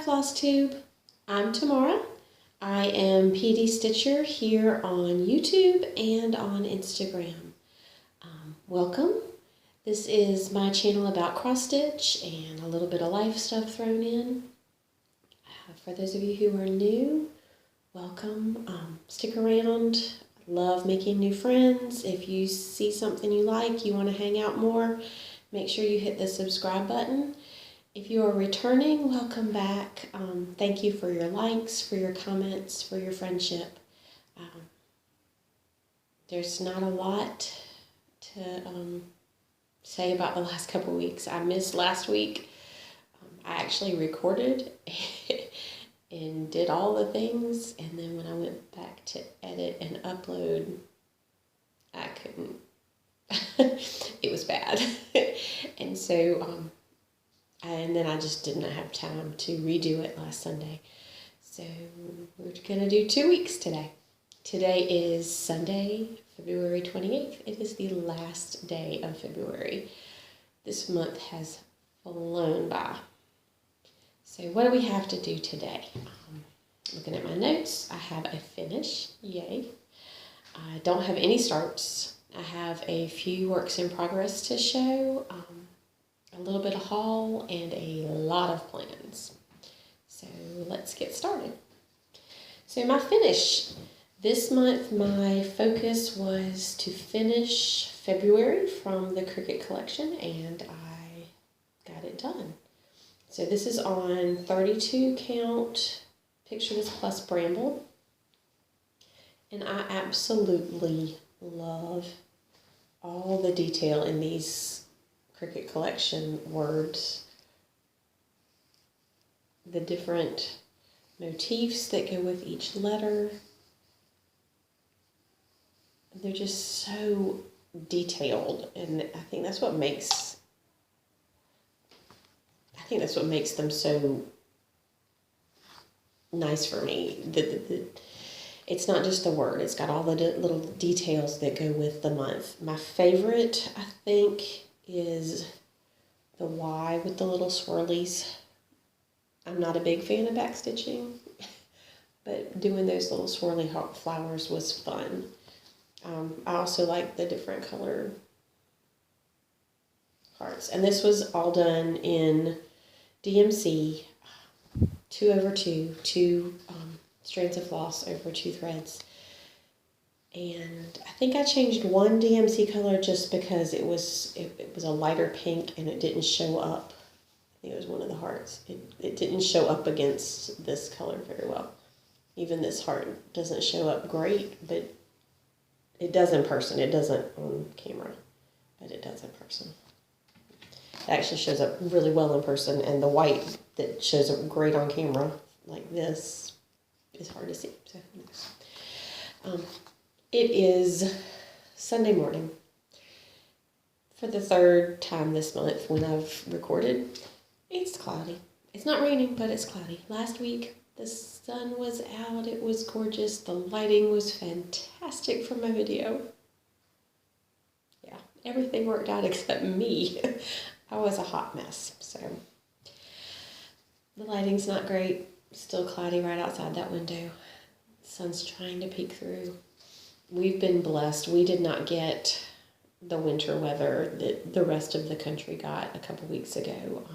Flosstube. I'm Tamara. I am PD Stitcher here on YouTube and on Instagram. Welcome. This is my channel about cross stitch and a little bit of life stuff thrown in. For those of you who are new, welcome. Stick around. I love making new friends. If you see something you like, you want to hang out more, make sure you hit the subscribe button. If you are returning, welcome back. Thank you for your likes, for your comments, for your friendship. There's not a lot to say about the last couple of weeks. I missed last week. I actually recorded and did all the things, and then when I went back to edit and upload, I couldn't. It was bad. And so and then I just didn't have time to redo it last Sunday. So we're going to do 2 weeks today. Today is Sunday, February 28th. It is the last day of February. This month has flown by. So what do we have to do today? Looking at my notes, I have a finish. Yay. I don't have any starts. I have a few works in progress to show. A little bit of haul, and a lot of plans. So let's get started. So my finish. This month my focus was to finish February from the Cricut collection, and I got it done. So this is on 32 count Picture This Plus Bramble. And I absolutely love all the detail in these Cricut collection words, the different motifs that go with each letter. They're just so detailed, and I think that's what makes them so nice for me. It's not just the word, it's got all the little details that go with the month. My favorite, I think, is the Y with the little swirlies. I'm not a big fan of backstitching, but doing those little swirly flowers was fun. I also like the different color hearts. And this was all done in DMC 2/2, two strands of floss over 2 threads. And I think I changed one DMC color just because it was a lighter pink and it didn't show up. I think it was one of the hearts. It didn't show up against this color very well. Even this heart doesn't show up great, but it does in person. It doesn't on camera, but it does in person. It actually shows up really well in person, and the white that shows up great on camera, like this, is hard to see. So who knows? It is Sunday morning for the 3rd time this month when I've recorded. It's cloudy. It's not raining, but it's cloudy. Last week, the sun was out. It was gorgeous. The lighting was fantastic for my video. Yeah, everything worked out except me. I was a hot mess. So the lighting's not great. Still cloudy right outside that window. The sun's trying to peek through. We've been blessed. We did not get the winter weather that the rest of the country got a couple weeks ago.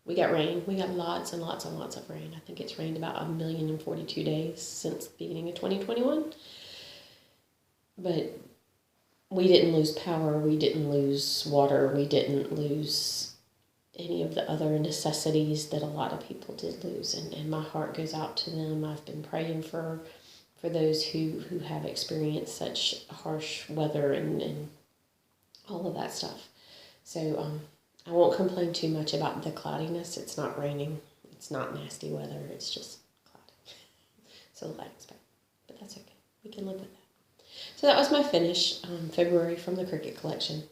We got rain. We got lots and lots and lots of rain. I think it's rained about 1,042 days since the beginning of 2021. But we didn't lose power. We didn't lose water. We didn't lose any of the other necessities that a lot of people did lose. And my heart goes out to them. I've been praying for those who have experienced such harsh weather and all of that stuff. So I won't complain too much about the cloudiness. It's not raining. It's not nasty weather. It's just cloudy. So the lighting's bad. But that's okay. We can live with that. So that was my finish, February from the Cricut collection.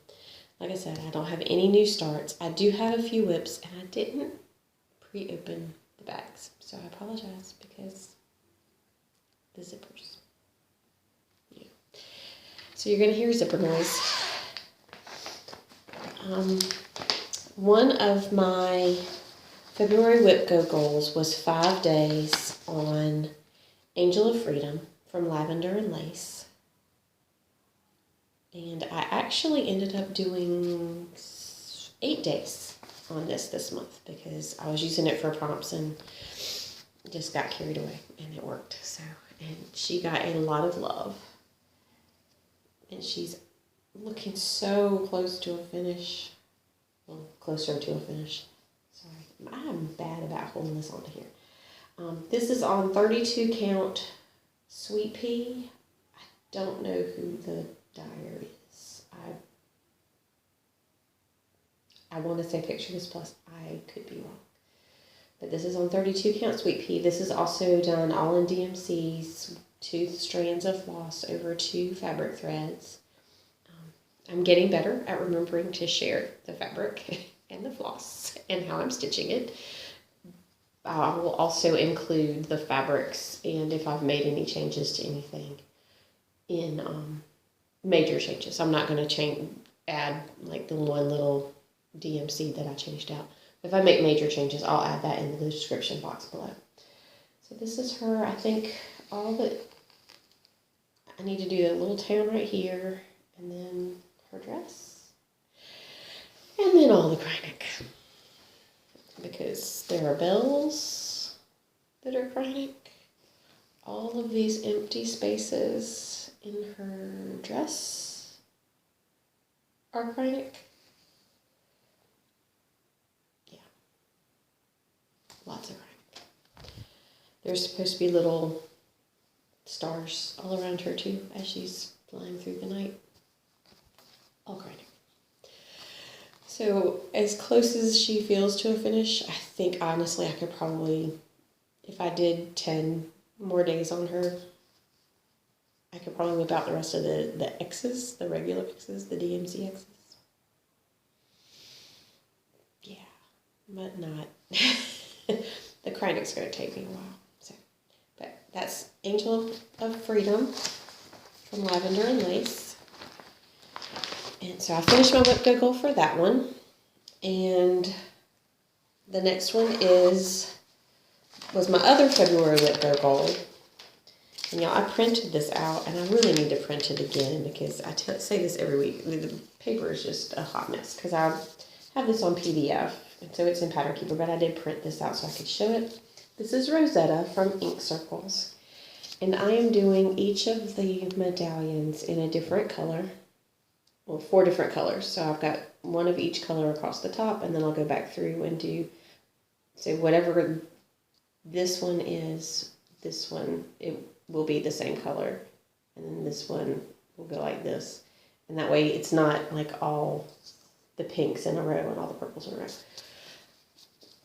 Like I said, I don't have any new starts. I do have a few whips, and I didn't pre-open the bags. So I apologize because the zippers. Yeah. So you're going to hear zipper noise. One of my February Whip Go goals was 5 days on Angel of Freedom from Lavender Lace. And I actually ended up doing 8 days on this month because I was using it for prompts and just got carried away, and it worked. So, and she got a lot of love, and she's looking so close to a finish. Well, closer to a finish. Sorry, I'm bad about holding this onto here. This is on 32 count Sweet Pea. I don't know who the dyer is. I want to say Picture This Plus. I could be wrong. But this is on 32 count Sweet Pea. This is also done all in DMC, 2 strands of floss over 2 fabric threads. I'm getting better at remembering to share the fabric and the floss and how I'm stitching it. I will also include the fabrics and if I've made any changes to anything in major changes. I'm not going to add like the one little DMC that I changed out. If I make major changes, I'll add that in the description box below. So this is her. I think all that I need to do a little tail right here, and then her dress, and then all the chronic, because there are bells that are chronic. All of these empty spaces in her dress are chronic. Lots of chronic. There's supposed to be little stars all around her too as she's flying through the night. All chronic. So as close as she feels to a finish, I think honestly I could probably, if I did 10 more days on her, I could probably whip out the rest of the X's, the regular X's, the DMC X's. Yeah, but not. The chronic's going to take me a while. So, but that's Angel of Freedom from Lavender Lace. And so I finished my whip go goal for that one. And the next one was my other February whip go goal. And y'all, I printed this out, and I really need to print it again because I say this every week. The paper is just a hot mess because I have this on PDF. And so it's in Pattern Keeper, but I did print this out so I could show it. This is Rosetta from Ink Circles. And I am doing each of the medallions in a different color. Well, 4 different colors. So I've got one of each color across the top, and then I'll go back through and do, so whatever this one is, this one, it will be the same color. And then this one will go like this. And that way it's not like all the pinks in a row and all the purples in a row.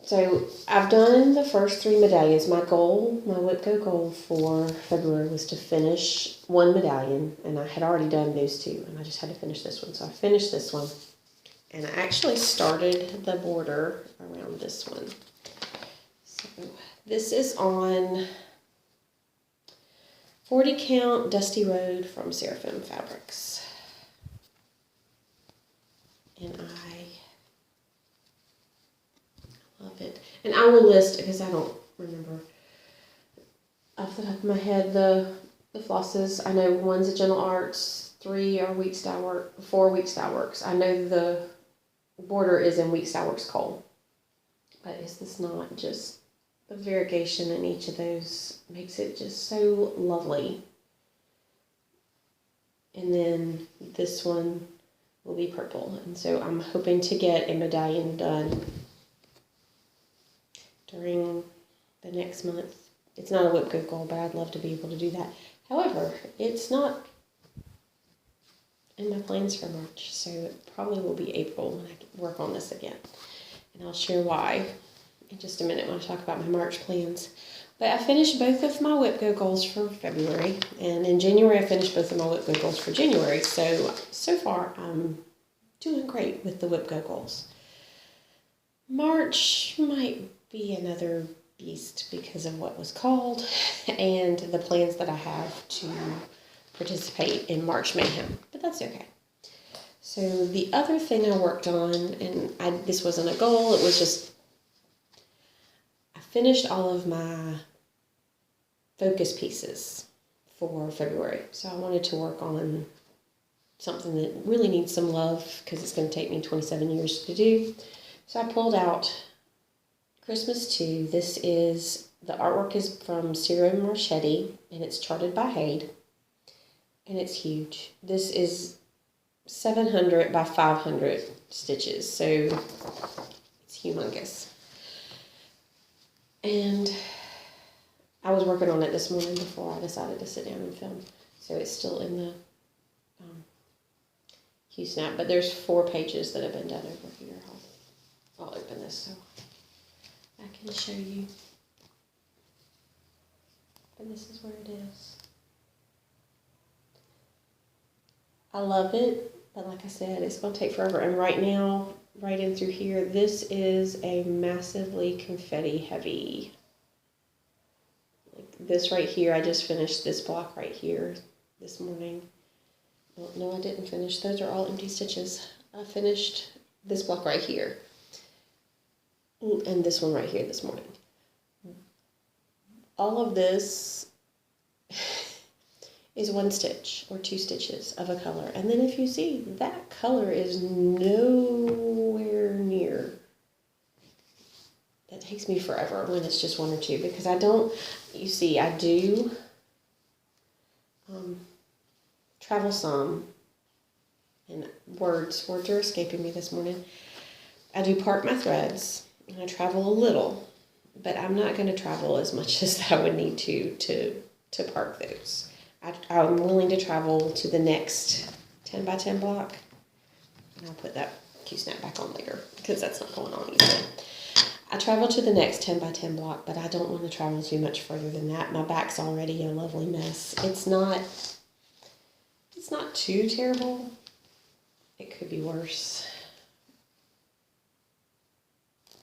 So I've done the first 3 medallions. My goal, my whip go goal for February was to finish 1 medallion, and I had already done those 2, and I just had to finish this one. So I finished this one, and I actually started the border around this one. So this is on 40 count Dusty Road from Seraphim Fabrics. And I love it. And I will list, because I don't remember off the top of my head, the flosses. I know 1's a Gentle Arts, 3 are Wheat Style Work, 4 Wheat Style Works. I know the border is in Wheat Style Works Kohl. But is this not just the variegation in each of those makes it just so lovely. And then this one will be purple. And so I'm hoping to get a medallion done during the next month. It's not a whip go goal, but I'd love to be able to do that. However, it's not in my plans for March, so it probably will be April when I work on this again. And I'll share why in just a minute when I talk about my March plans. But I finished both of my whip go goals for February, and in January I finished both of my whip go goals for January. So far I'm doing great with the whip go goals. March might be another beast because of what was called and the plans that I have to participate in March Mayhem, but that's okay. So the other thing I worked on, and this wasn't a goal, it was just finished all of my focus pieces for February. So I wanted to work on something that really needs some love because it's going to take me 27 years to do. So I pulled out Christmas 2. This is, the artwork is from Ciro Marchetti, and it's charted by HAED, and it's huge. This is 700 by 500 stitches, so it's humongous. And I was working on it this morning before I decided to sit down and film, so it's still in the Q-snap, but there's 4 pages that have been done over here. I'll open this so I can show you. And this is where it is. I love it, but like I said, it's going to take forever. And right now, right in through here, this is a massively confetti heavy. Like this right here, I just finished this block right here this morning. Well, no, I didn't finish. Those are all empty stitches. I finished this block right here. And this one right here this morning. All of this is 1 stitch or 2 stitches of a color. And then if you see, that color is nowhere near. That takes me forever when it's just 1 or 2, because I don't, you see, I do travel some, and words are escaping me this morning. I do park my threads, and I travel a little, but I'm not going to travel as much as I would need to park those. I'm willing to travel to the next 10 by 10 block, and I'll put that Q-snap back on later because that's not going on either. I travel to the next 10 by 10 block, but I don't want to travel too much further than that. My back's already a lovely mess. It's not too terrible. It could be worse.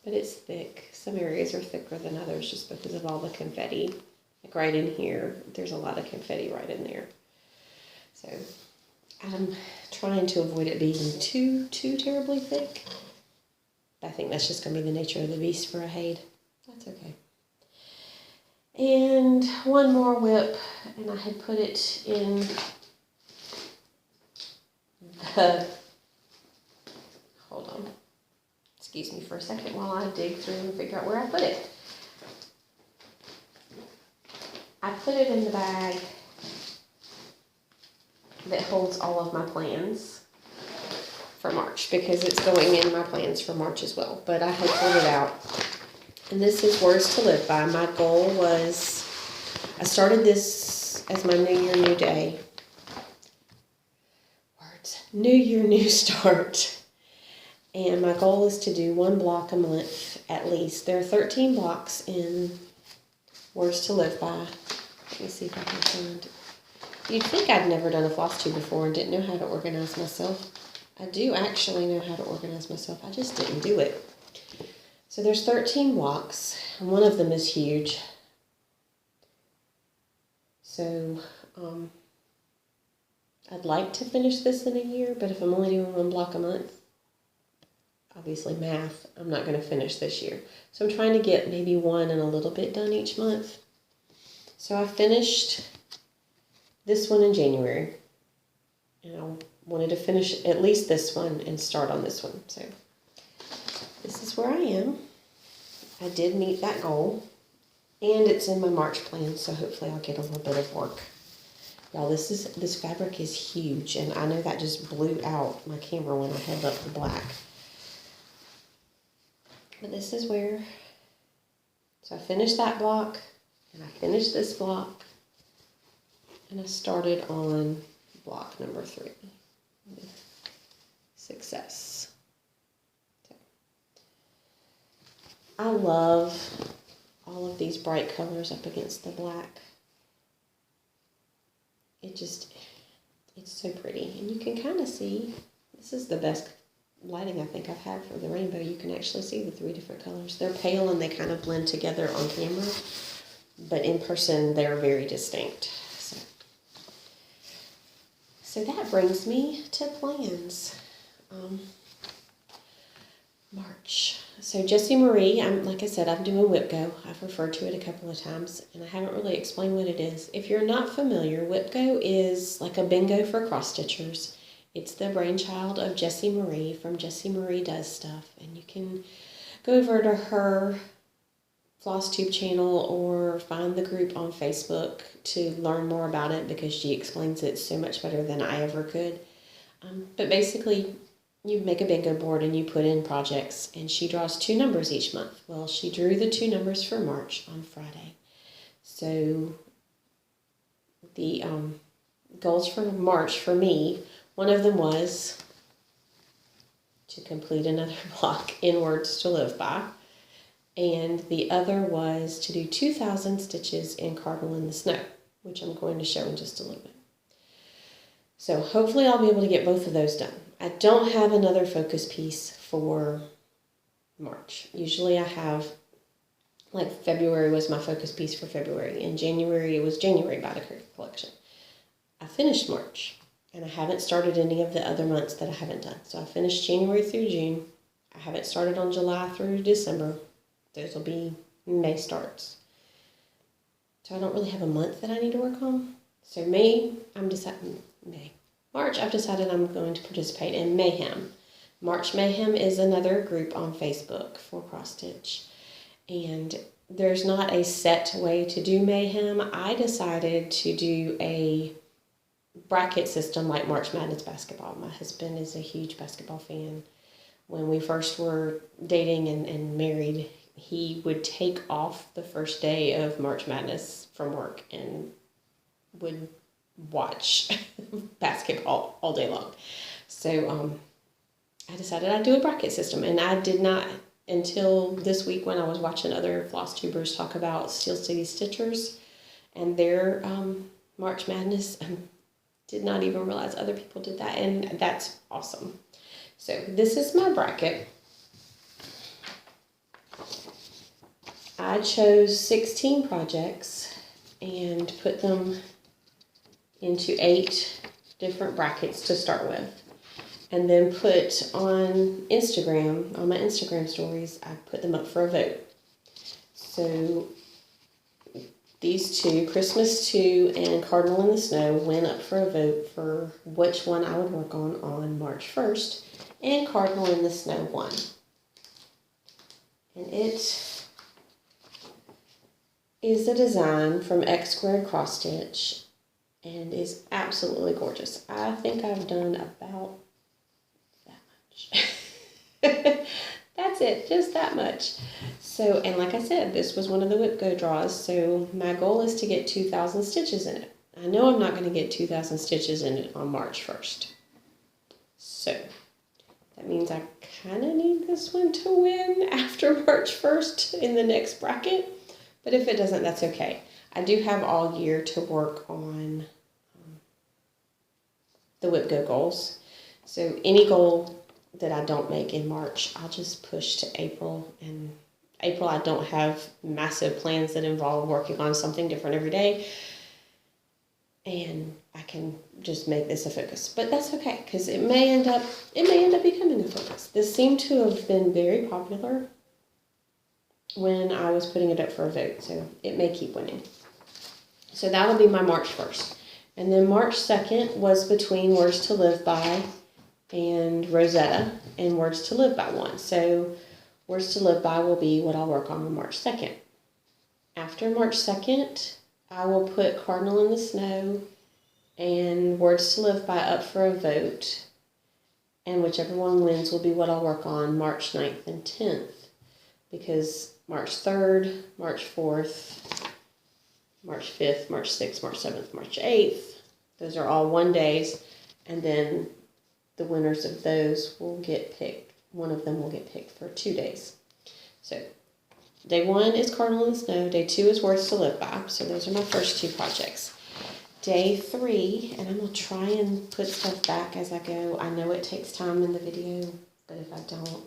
But it's thick. Some areas are thicker than others just because of all the confetti. Like right in here, there's a lot of confetti right in there. So I'm trying to avoid it being too terribly thick. I think that's just going to be the nature of the beast for a HAED. That's okay. And one more whip, and I had put it in the, hold on, excuse me for a second while I dig through and figure out where I put it. I put it in the bag that holds all of my plans for March, because it's going in my plans for March as well. But I had pulled it out, and this is Words to Live By. My goal was, I started this as my New Year, New Day. New Year, New Start. And my goal is to do 1 block a month at least. There are 13 blocks in Words to Live By. Let me see if I can find. You'd think I'd never done a Flosstube before and didn't know how to organize myself. I do actually know how to organize myself. I just didn't do it. So there's 13 blocks, and one of them is huge. So I'd like to finish this in a year, but if I'm only doing 1 block a month, obviously math, I'm not going to finish this year. So I'm trying to get maybe 1 and a little bit done each month. So I finished this one in January, and I wanted to finish at least this one and start on this one. So this is where I am. I did meet that goal, and it's in my March plan, so hopefully I'll get a little bit of work. Y'all, this fabric is huge, and I know that just blew out my camera when I held up the black. But this is where, so I finished that block, and I finished this block, and I started on block number 3 with success. So, I love all of these bright colors up against the black. It's so pretty. And you can kind of see, this is the best lighting I think I've had for the rainbow. You can actually see the 3 different colors. They're pale and they kind of blend together on camera, but in person they're very distinct. So that brings me to plans. March. So Jessie Marie, like I said, I'm doing Whip Go. I've referred to it a couple of times, and I haven't really explained what it is. If you're not familiar, Whip Go is like a bingo for cross stitchers. It's the brainchild of Jessie Marie from Jessie Marie Does Stuff, and you can go over to her Flosstube channel or find the group on Facebook to learn more about it, because she explains it so much better than I ever could. But basically, you make a bingo board and you put in projects, and she draws 2 numbers each month. Well, she drew the 2 numbers for March on Friday. So the goals for March for me, one of them was to complete another block in Words to Live By. And the other was to do 2,000 stitches in Cardinal in the Snow, which I'm going to show in just a little bit. So hopefully I'll be able to get both of those done. I don't have another focus piece for March. Usually I have, like February was my focus piece for February. In January, it was January by the Cricket Collection. I finished March, and I haven't started any of the other months that I haven't done. So I finished January through June. I haven't started on July through December. Those will be May starts. So I don't really have a month that I need to work on. So March, I've decided I'm going to participate in Mayhem. March Mayhem is another group on Facebook for cross stitch. And there's not a set way to do Mayhem. I decided to do a bracket system like March Madness basketball. My husband is a huge basketball fan. When we first were dating and married, he would take off the first day of March Madness from work and would watch basketball all day long. So I decided I'd do a bracket system, and I did not until this week when I was watching other floss tubers talk about Steel City Stitchers and their March Madness. Did not even realize other people did that, and that's awesome. So this is my bracket. I chose 16 projects and put them into 8 different brackets to start with. And then put on Instagram, on my Instagram stories, I put them up for a vote. So these 2, Christmas 2 and Cardinal in the Snow, went up for a vote for which one I would work on March 1st. And Cardinal in the Snow won. And it is a design from X Squared Cross Stitch and is absolutely gorgeous. I think I've done about that much. That's it, just that much. So, and like I said, this was one of the Whip Go draws, so my goal is to get 2,000 stitches in it. I know I'm not going to get 2,000 stitches in it on March 1st. So, that means I kind of need this one to win after March 1st in the next bracket. But if it doesn't, that's okay. I do have all year to work on the Whip Go goals. So any goal that I don't make in March, I'll just push to April. And April, I don't have massive plans that involve working on something different every day. And I can just make this a focus. But that's okay, because it may end up becoming a focus. This seemed to have been very popular when I was putting it up for a vote, so it may keep winning. So that'll be my March 1st. And then March 2nd was between Words to Live By and Rosetta, and Words to Live By won. So Words to Live By will be what I'll work on March 2nd. After March 2nd, I will put Cardinal in the Snow and Words to Live By up for a vote, and whichever one wins will be what I'll work on March 9th and 10th, because March 3rd, March 4th, March 5th, March 6th, March 7th, March 8th, those are all 1 days, and then the winners of those will get picked. One of them will get picked for 2 days. So day 1 is Cardinal in the Snow, day 2 is Words to Live By, so those are my first 2 projects. Day 3, and I'm going to try and put stuff back as I go. I know it takes time in the video, but if I don't,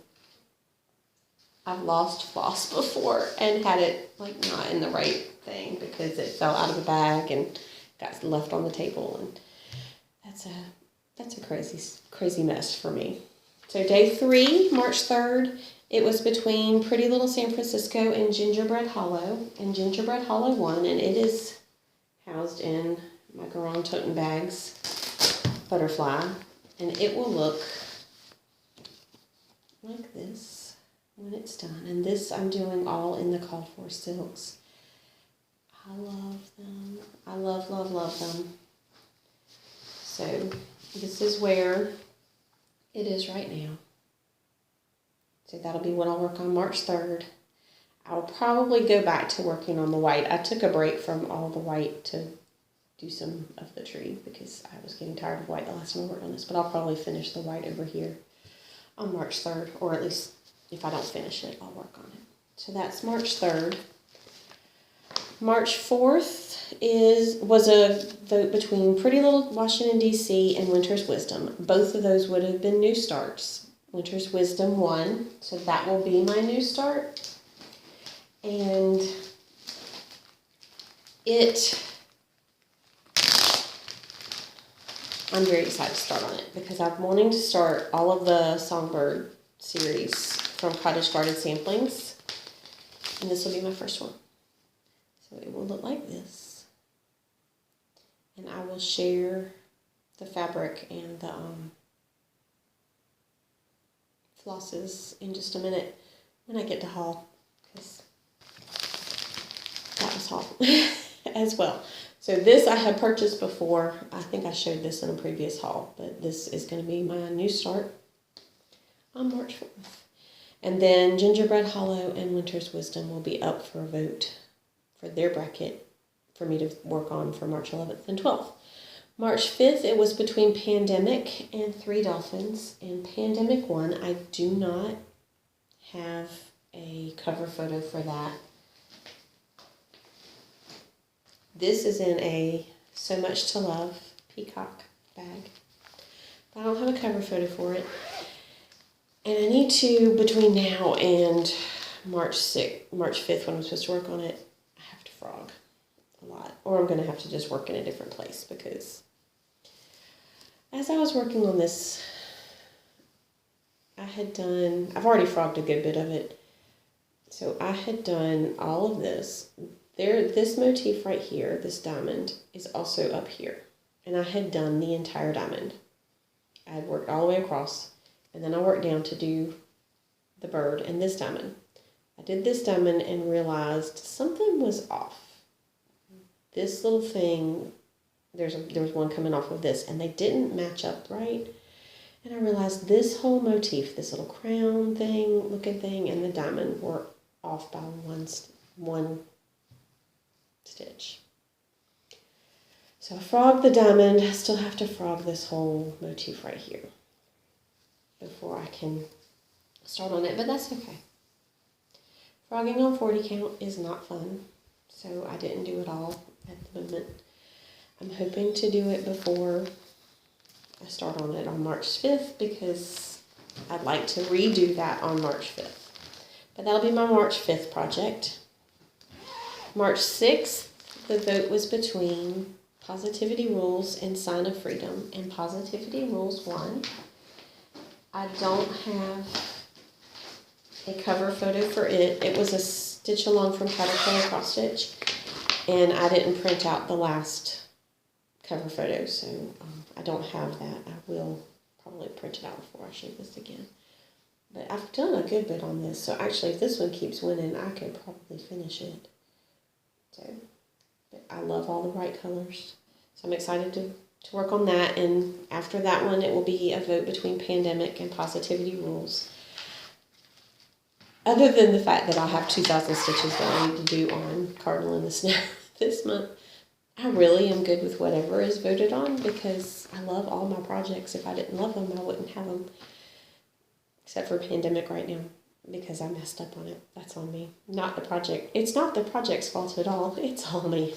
I've lost floss before and had it like not in the right thing because it fell out of the bag and got left on the table, and that's a crazy mess for me. So day 3, March 3rd, It was between Pretty Little San Francisco and Gingerbread Hollow, and Gingerbread Hollow won, and it is housed in my Garong Toten Bags butterfly, and it will look like this when it's done. And this I'm doing all in the called for silks. I love them. I love, love, love them. So this is where it is right now. So that'll be what I'll work on March 3rd. I'll probably go back to working on the white. I took a break from all the white to do some of the tree because I was getting tired of white the last time I worked on this. But I'll probably finish the white over here on March 3rd. Or at least if I don't finish it, I'll work on it. So that's March 3rd. March 4th was a vote between Pretty Little Washington, D.C. and Winter's Wisdom. Both of those would have been new starts. Winter's Wisdom won, so that will be my new start. And I'm very excited to start on it because I'm wanting to start all of the Songbird series from Cottage Garden Samplings. And this will be my first one. So it will look like this. And I will share the fabric and the flosses in just a minute when I get to haul, because that was haul as well. So this I had purchased before. I think I showed this in a previous haul, but this is going to be my new start on March 4th. And then Gingerbread Hollow and Winter's Wisdom will be up for a vote for their bracket for me to work on for March 11th and 12th. March 5th, it was between Pandemic and Three Dolphins, and Pandemic won. I do not have a cover photo for that. This is in a So Much to Love Peacock bag. But I don't have a cover photo for it. And I need to, between now and March 5th, when I'm supposed to work on it, I have to frog a lot. Or I'm going to have to just work in a different place because as I was working on this, I've already frogged a good bit of it. So I had done all of this. This motif right here, this diamond, is also up here. And I had done the entire diamond. I had worked all the way across. And then I worked down to do the bird and this diamond. I did this diamond and realized something was off. This little thing, there was one coming off of this, and they didn't match up right. And I realized this whole motif, this little crown thing, looking thing, and the diamond were off by one stitch. So I frogged the diamond. I still have to frog this whole motif right here before I can start on it, but that's okay. Frogging on 40 count is not fun, so I didn't do it all at the moment. I'm hoping to do it before I start on it on March 5th because I'd like to redo that on March 5th. But that'll be my March 5th project. March 6th, the vote was between Positivity Rules and Sign of Freedom, and Positivity Rules won. I don't have a cover photo for it. It was a stitch along from Caterpillar Cross Stitch, and I didn't print out the last cover photo, so I don't have that. I will probably print it out before I show this again. But I've done a good bit on this, so actually if this one keeps winning, I could probably finish it. So, but I love all the bright colors, so I'm excited to work on that. And after that one, it will be a vote between Pandemic and Positivity Rules. Other than the fact that I'll have 2,000 stitches that I need to do on Cardinal in the Snow this month, I really am good with whatever is voted on because I love all my projects. If I didn't love them, I wouldn't have them. Except for Pandemic right now because I messed up on it. That's on me. Not the project. It's not the project's fault at all. It's all me.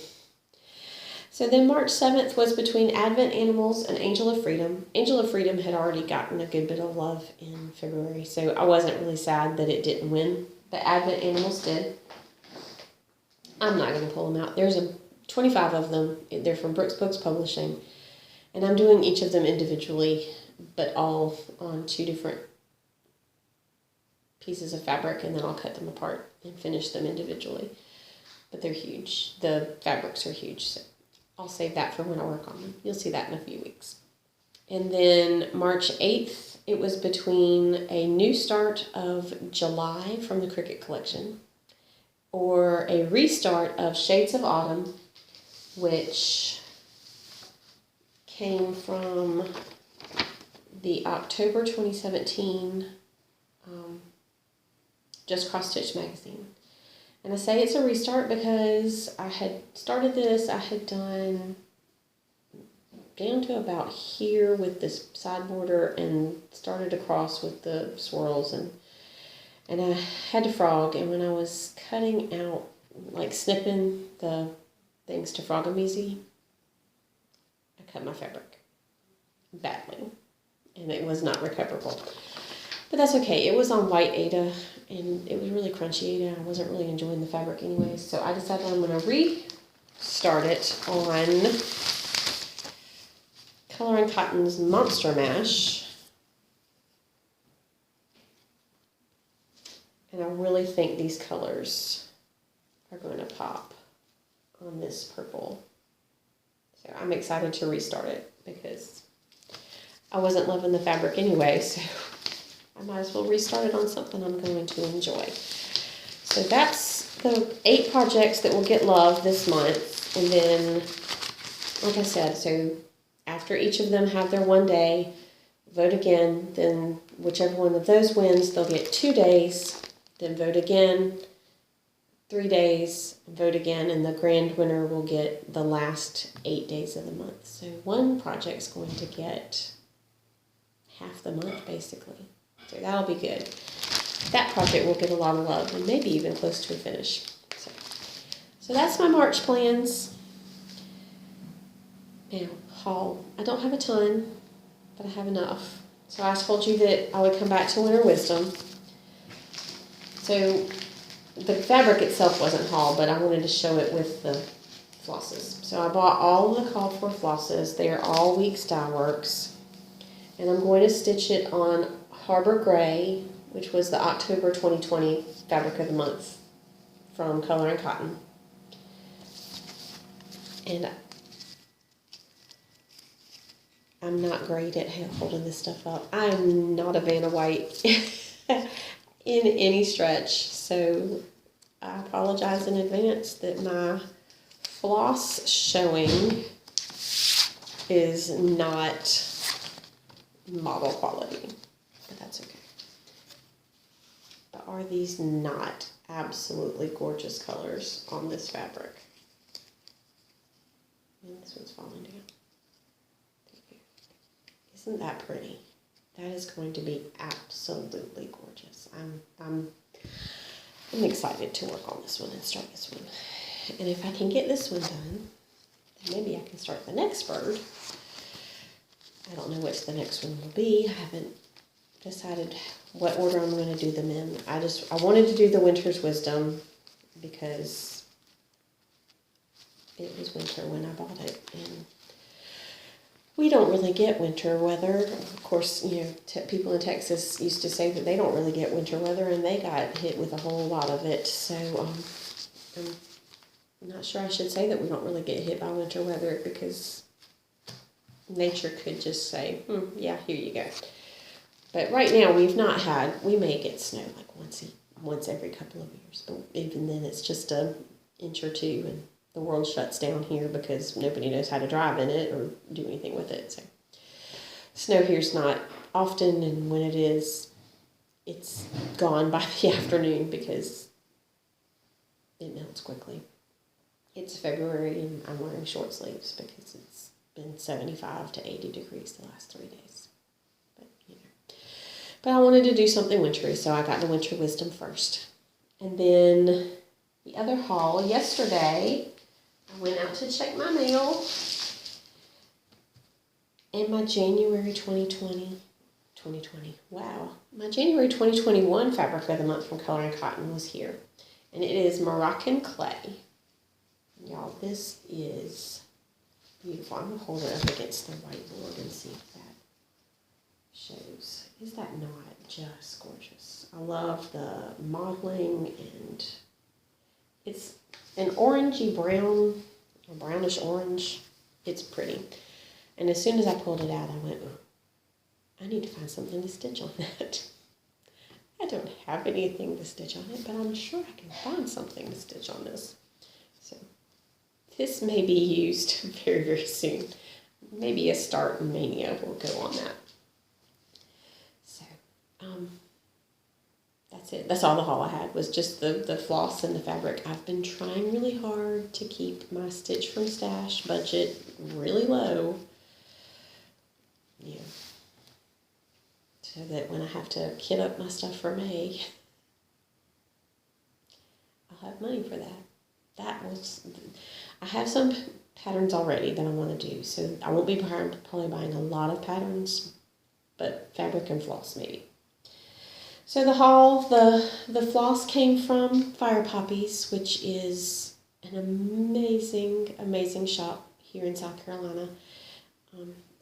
So then March 7th was between Advent Animals and Angel of Freedom. Angel of Freedom had already gotten a good bit of love in February, so I wasn't really sad that it didn't win. But Advent Animals did. I'm not going to pull them out. There's 25 of them. They're from Brooks Books Publishing. And I'm doing each of them individually, but all on 2 different pieces of fabric, and then I'll cut them apart and finish them individually. But they're huge. The fabrics are huge, so I'll save that for when I work on them. You'll see that in a few weeks. And then March 8th, it was between a new start of July from the Cricut collection or a restart of Shades of Autumn, which came from the October 2017 Just Cross Stitch magazine. And I say it's a restart because I had started this, I had done down to about here with this side border and started across with the swirls, and I had to frog, and when I was cutting out, like snipping the things to frog 'em easy, I cut my fabric badly, and it was not recoverable. But that's okay. It was on white Aida, and it was really crunchy Aida. I wasn't really enjoying the fabric anyway, so I decided I'm going to restart it on Color and Cotton's Monster Mash. And I really think these colors are going to pop on this purple. So I'm excited to restart it because I wasn't loving the fabric anyway, so I might as well restart it on something I'm going to enjoy. So that's the 8 projects that will get love this month. And then, like I said, so after each of them have their 1 day, vote again, then whichever one of those wins, they'll get 2 days, then vote again, 3 days, vote again, and the grand winner will get the last 8 days of the month. So one project's going to get half the month, basically. So that'll be good. That project will get a lot of love, and maybe even close to a finish. So that's my March plans. Now, haul. I don't have a ton, but I have enough. So I told you that I would come back to Winter Wisdom. So the fabric itself wasn't haul, but I wanted to show it with the flosses. So I bought all of the called for flosses. They are all Weeks Dye Works. And I'm going to stitch it on Harbor Gray, which was the October 2020 Fabric of the Month from Color and Cotton. And I'm not great at holding this stuff up. I'm not a Vanna White in any stretch, so I apologize in advance that my floss showing is not model quality, but that's okay. But are these not absolutely gorgeous colors on this fabric? And this one's falling down. Isn't that pretty? That is going to be absolutely gorgeous. I'm excited to work on this one and start this one. And if I can get this one done, then maybe I can start the next bird. I don't know which the next one will be. I haven't decided what order I'm going to do them in. I wanted to do the Winter's Wisdom because it was winter when I bought it, and we don't really get winter weather. Of course, you know, people in Texas used to say that they don't really get winter weather, and they got hit with a whole lot of it. So I'm not sure I should say that we don't really get hit by winter weather, because nature could just say, yeah, here you go. But right now we may get snow like once every couple of years, but even then it's just an inch or two, and the world shuts down here because nobody knows how to drive in it or do anything with it. So snow here's not often, and when it is, it's gone by the afternoon because it melts quickly. It's February and I'm wearing short sleeves because it's been 75 to 80 degrees the last 3 days. But I wanted to do something wintry, so I got the Winter Wisdom first. And then the other haul, yesterday, I went out to check my mail, and my January 2020, wow, my January 2021 Fabric of the Month from Color and Cotton was here. And it is Moroccan Clay. Y'all, this is beautiful. I'm going to hold it up against the whiteboard and see if that shows. Is that not just gorgeous? I love the modeling, and it's an orangey brown, or brownish orange. It's pretty. And as soon as I pulled it out, I went, oh, I need to find something to stitch on that. I don't have anything to stitch on it, but I'm sure I can find something to stitch on this. So this may be used very, very soon. Maybe a start mania will go on that. So that's it. That's all the haul I had, was just the floss and the fabric. I've been trying really hard to keep my Stitch from Stash budget really low. Yeah. So that when I have to kit up my stuff for May, I'll have money for that. I have some patterns already that I want to do, so I won't be probably buying a lot of patterns, but fabric and floss maybe. So the haul, the floss came from Fire Poppies, which is an amazing, amazing shop here in South Carolina.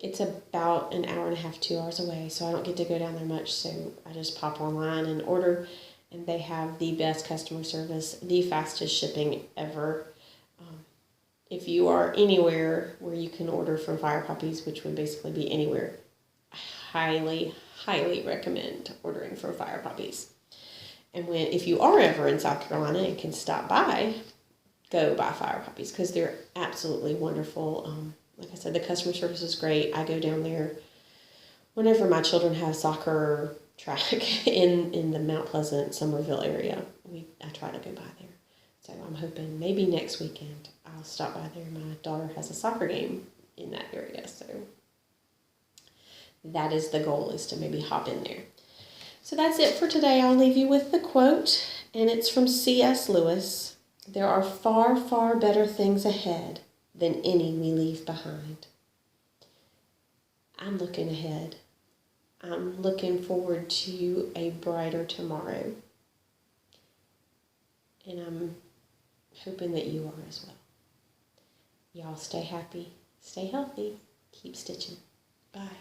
It's about an hour and a half, 2 hours away, so I don't get to go down there much, so I just pop online and order, and they have the best customer service, the fastest shipping ever. If you are anywhere where you can order from Fire Poppies, which would basically be anywhere, I highly, highly recommend ordering from Fire Poppies. And if you are ever in South Carolina and can stop by, go by Fire Poppies, because they're absolutely wonderful. Like I said, the customer service is great. I go down there whenever my children have soccer track in the Mount Pleasant, Somerville area. I try to go by there. So I'm hoping maybe next weekend I'll stop by there. My daughter has a soccer game in that area, so that is the goal, is to maybe hop in there. So that's it for today. I'll leave you with the quote, and it's from C.S. Lewis. There are far, far better things ahead than any we leave behind. I'm looking ahead. I'm looking forward to a brighter tomorrow. And I'm hoping that you are as well. Y'all stay happy, stay healthy, keep stitching. Bye.